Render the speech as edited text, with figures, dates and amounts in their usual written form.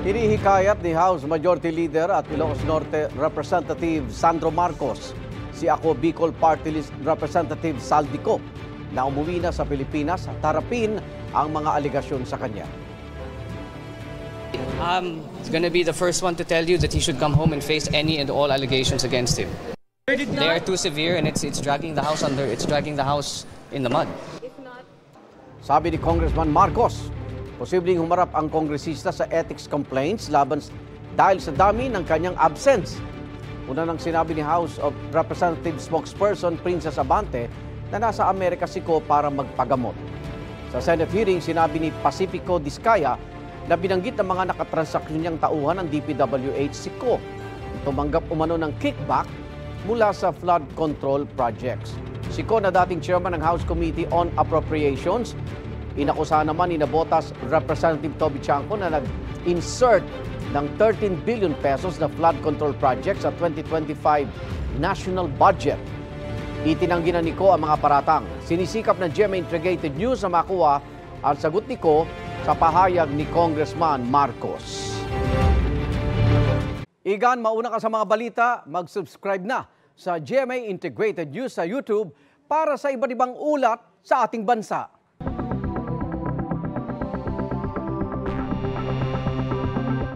Hinihikayat ni House Majority Leader at Ilocos Norte Representative Sandro Marcos si Ako Bicol Party List Representative Saldico na umuwi na sa Pilipinas at harapin ang mga aligasyon sa kanya. I'm going to be the first one to tell you that he should come home and face any and all allegations against him. They are too severe and it's dragging the house in the mud. Sabi ni Congressman Marcos, posibleng humarap ang kongresista sa ethics complaints dahil sa dami ng kanyang absence. Una nang sinabi ni House of Representatives spokesperson Princess Abante na nasa Amerika si Ko para magpagamot. Sa Senate hearing, sinabi ni Pacifico Discaya na binanggit ng mga nakatransaksyon niyang tauhan ng DPWH si Ko. Tumanggap umano ng kickback mula sa flood control projects. Si Ko na dating chairman ng House Committee on Appropriations, inakusahan naman ni Nabotas Representative Toby Chanco na nag-insert ng 13 billion pesos na flood control project sa 2025 national budget. Itinanggi na ni Ko ang mga paratang. Sinisikap ng GMA Integrated News na makuha ang sagot ni Ko sa pahayag ni Congressman Marcos. Igan, mauna ka sa mga balita, mag-subscribe na sa GMA Integrated News sa YouTube para sa iba't ibang ulat sa ating bansa.